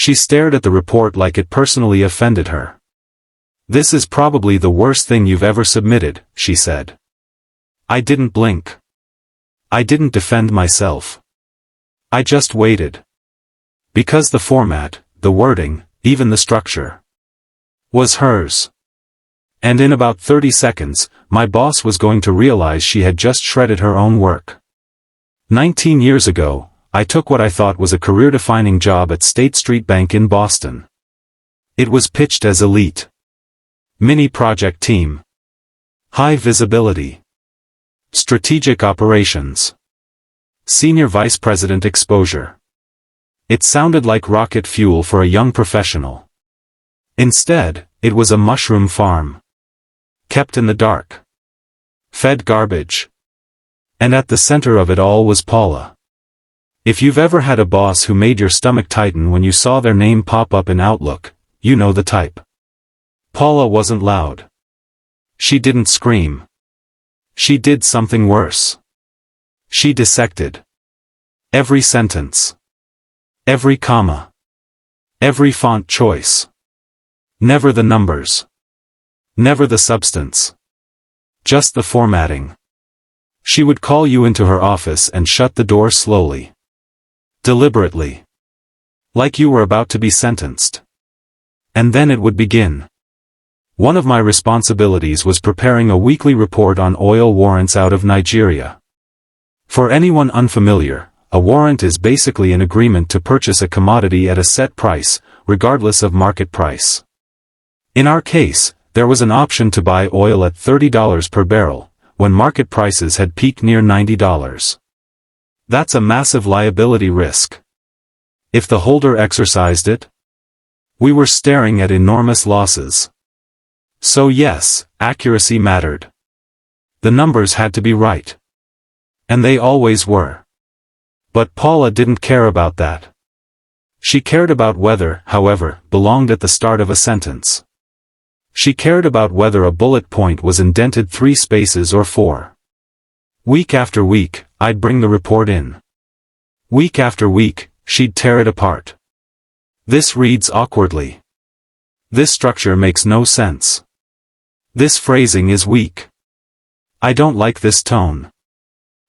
She stared at the report like it personally offended her. "This is probably the worst thing you've ever submitted," she said. I didn't blink. I didn't defend myself. I just waited. Because the format, the wording, even the structure was hers. And in about 30 seconds, my boss was going to realize she had just shredded her own work. 19 years ago, I took what I thought was a career-defining job at State Street Bank in Boston. It was pitched as elite. Mini-project team. High visibility. Strategic operations. Senior vice president exposure. It sounded like rocket fuel for a young professional. Instead, it was a mushroom farm. Kept in the dark. Fed garbage. And at the center of it all was Paula. If you've ever had a boss who made your stomach tighten when you saw their name pop up in Outlook, you know the type. Paula wasn't loud. She didn't scream. She did something worse. She dissected every sentence. Every comma. Every font choice. Never the numbers. Never the substance. Just the formatting. She would call you into her office and shut the door slowly. Deliberately. Like you were about to be sentenced. And then it would begin. One of my responsibilities was preparing a weekly report on oil warrants out of Nigeria. For anyone unfamiliar, a warrant is basically an agreement to purchase a commodity at a set price, regardless of market price. In our case, there was an option to buy oil at $30 per barrel, when market prices had peaked near $90. That's a massive liability risk. If the holder exercised it, we were staring at enormous losses. So yes, accuracy mattered. The numbers had to be right. And they always were. But Paula didn't care about that. She cared about whether, however, belonged at the start of a sentence. She cared about whether a bullet point was indented 3 spaces or 4. Week after week, I'd bring the report in. Week after week, she'd tear it apart. This reads awkwardly. This structure makes no sense. This phrasing is weak. I don't like this tone.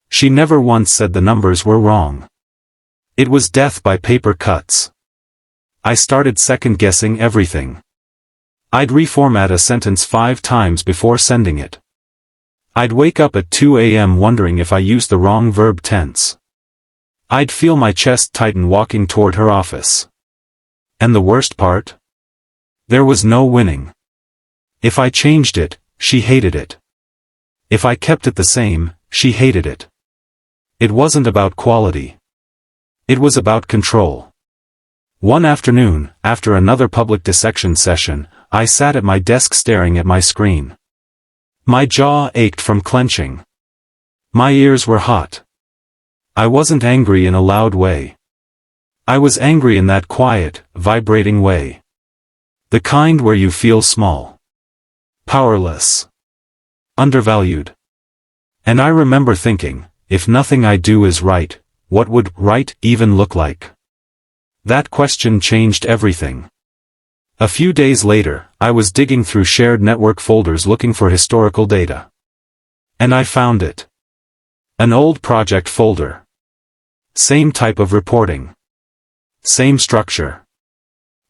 She never once said the numbers were wrong. It was death by paper cuts. I started second-guessing everything. I'd reformat a sentence 5 times before sending it. I'd wake up at 2 a.m. wondering if I used the wrong verb tense. I'd feel my chest tighten walking toward her office. And the worst part? There was no winning. If I changed it, she hated it. If I kept it the same, she hated it. It wasn't about quality. It was about control. One afternoon, after another public dissection session, I sat at my desk staring at my screen. My jaw ached from clenching. My ears were hot. I wasn't angry in a loud way. I was angry in that quiet, vibrating way. The kind where you feel small. Powerless. Undervalued. And I remember thinking, if nothing I do is right, what would right even look like? That question changed everything. A few days later, I was digging through shared network folders looking for historical data. And I found it. An old project folder. Same type of reporting. Same structure.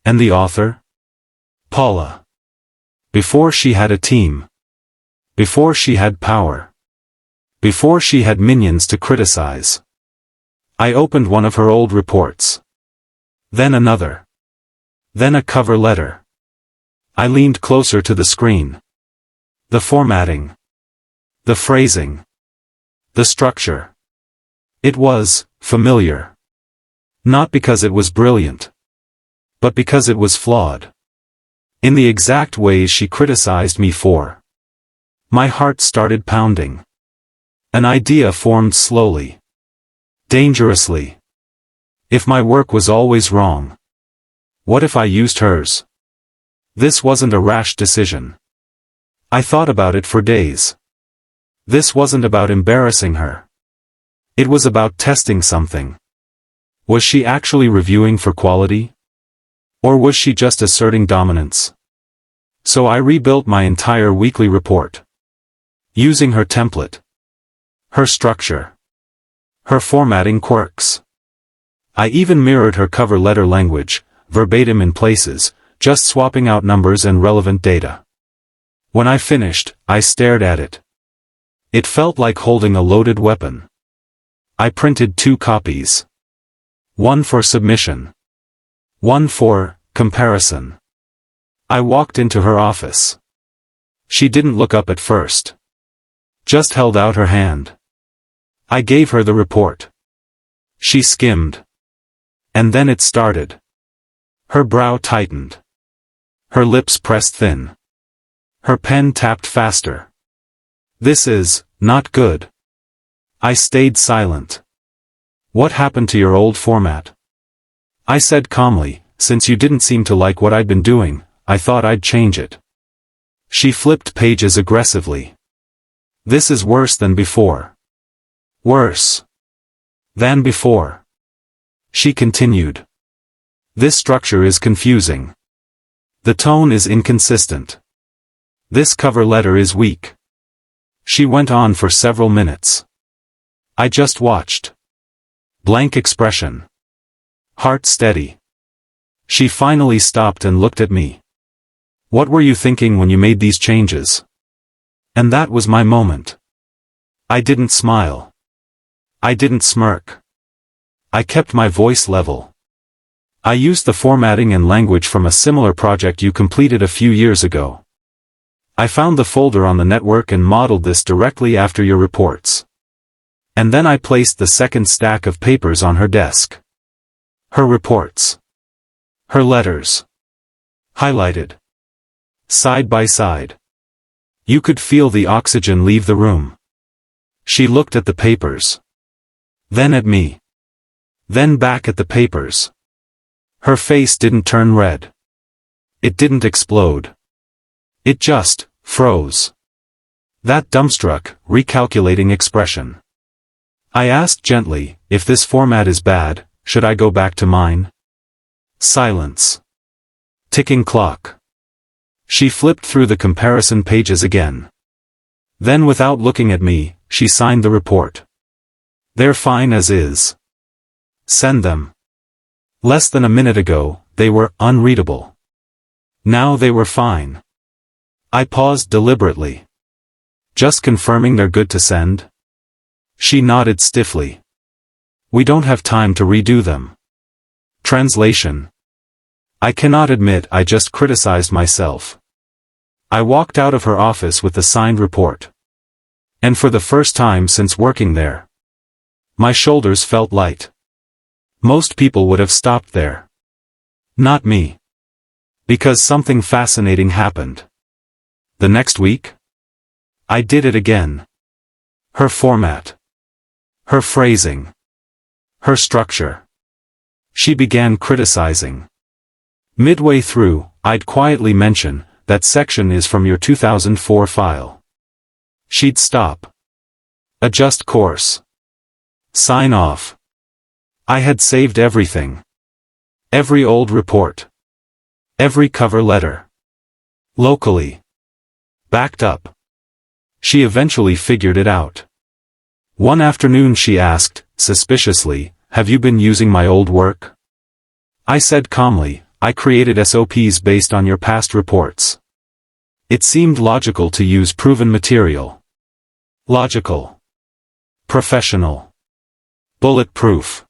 And the author? Paula. Before she had a team. Before she had power. Before she had minions to criticize. I opened one of her old reports. Then another. Then a cover letter. I leaned closer to the screen. The formatting. The phrasing. The structure. It was familiar. Not because it was brilliant. But because it was flawed. In the exact ways she criticized me for. My heart started pounding. An idea formed slowly. Dangerously. If my work was always wrong. What if I used hers? This wasn't a rash decision. I thought about it for days. This wasn't about embarrassing her. It was about testing something. Was she actually reviewing for quality? Or was she just asserting dominance? So I rebuilt my entire weekly report. Using her template. Her structure. Her formatting quirks. I even mirrored her cover letter language, verbatim in places, just swapping out numbers and relevant data. When I finished, I stared at it. It felt like holding a loaded weapon. I printed 2 copies. One for submission. One for comparison. I walked into her office. She didn't look up at first. Just held out her hand. I gave her the report. She skimmed. And then it started. Her brow tightened. Her lips pressed thin. Her pen tapped faster. This is not good. I stayed silent. What happened to your old format? I said calmly, since you didn't seem to like what I'd been doing, I thought I'd change it. She flipped pages aggressively. This is worse than before. Worse than before. She continued. This structure is confusing. The tone is inconsistent. This cover letter is weak. She went on for several minutes. I just watched. Blank expression. Heart steady. She finally stopped and looked at me. What were you thinking when you made these changes? And that was my moment. I didn't smile. I didn't smirk. I kept my voice level. I used the formatting and language from a similar project you completed a few years ago. I found the folder on the network and modeled this directly after your reports. And then I placed the second stack of papers on her desk. Her reports. Her letters. Highlighted. Side by side. You could feel the oxygen leave the room. She looked at the papers. Then at me. Then back at the papers. Her face didn't turn red. It didn't explode. It just froze. That dumbstruck, recalculating expression. I asked gently, if this format is bad, should I go back to mine? Silence. Ticking clock. She flipped through the comparison pages again. Then without looking at me, she signed the report. They're fine as is. Send them. Less than a minute ago, they were unreadable. Now they were fine. I paused deliberately. Just confirming they're good to send? She nodded stiffly. We don't have time to redo them. Translation. I cannot admit I just criticized myself. I walked out of her office with the signed report. And for the first time since working there, my shoulders felt light. Most people would have stopped there. Not me. Because something fascinating happened. The next week? I did it again. Her format. Her phrasing. Her structure. She began criticizing. Midway through, I'd quietly mention, that section is from your 2004 file. She'd stop. Adjust course. Sign off. I had saved everything. Every old report. Every cover letter. Locally. Backed up. She eventually figured it out. One afternoon she asked, suspiciously, have you been using my old work? I said calmly, I created SOPs based on your past reports. It seemed logical to use proven material. Logical. Professional. Bulletproof.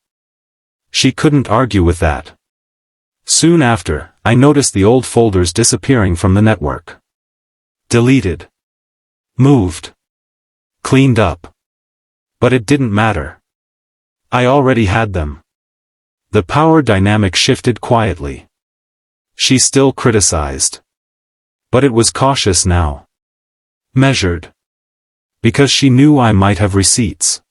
She couldn't argue with that. Soon after, I noticed the old folders disappearing from the network. Deleted. Moved. Cleaned up. But it didn't matter. I already had them. The power dynamic shifted quietly. She still criticized. But it was cautious now. Measured. Because she knew I might have receipts.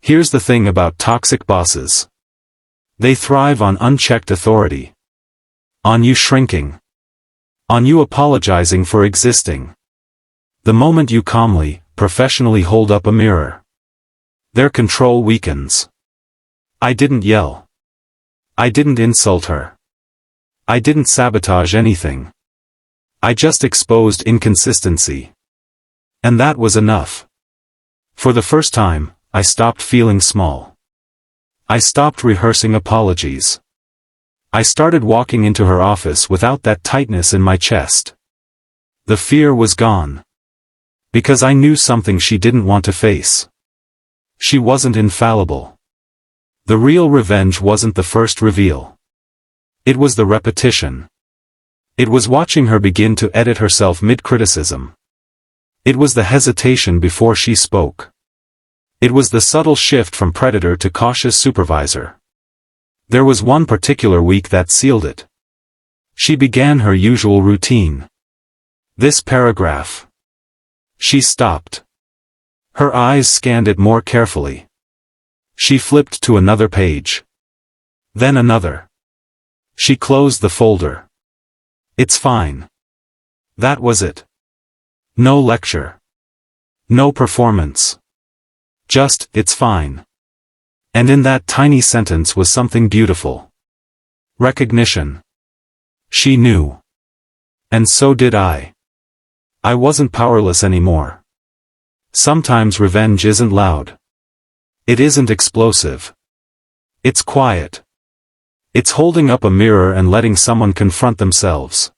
Here's the thing about toxic bosses. They thrive on unchecked authority. On you shrinking. On you apologizing for existing. The moment you calmly, professionally hold up a mirror, their control weakens. I didn't yell. I didn't insult her. I didn't sabotage anything. I just exposed inconsistency. And that was enough. For the first time, I stopped feeling small. I stopped rehearsing apologies. I started walking into her office without that tightness in my chest. The fear was gone. Because I knew something she didn't want to face. She wasn't infallible. The real revenge wasn't the first reveal. It was the repetition. It was watching her begin to edit herself mid-criticism. It was the hesitation before she spoke. It was the subtle shift from predator to cautious supervisor. There was one particular week that sealed it. She began her usual routine. This paragraph. She stopped. Her eyes scanned it more carefully. She flipped to another page. Then another. She closed the folder. It's fine. That was it. No lecture. No performance. Just, it's fine. And in that tiny sentence was something beautiful. Recognition. She knew. And so did I. I wasn't powerless anymore. Sometimes revenge isn't loud. It isn't explosive. It's quiet. It's holding up a mirror and letting someone confront themselves.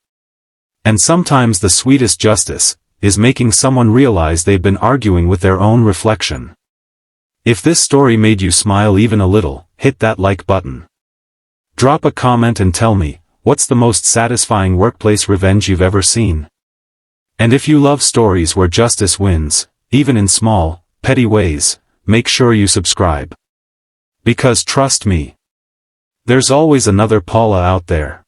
And sometimes the sweetest justice is making someone realize they've been arguing with their own reflection. If this story made you smile even a little, hit that like button. Drop a comment and tell me, what's the most satisfying workplace revenge you've ever seen? And if you love stories where justice wins, even in small, petty ways, make sure you subscribe. Because trust me, there's always another Paula out there.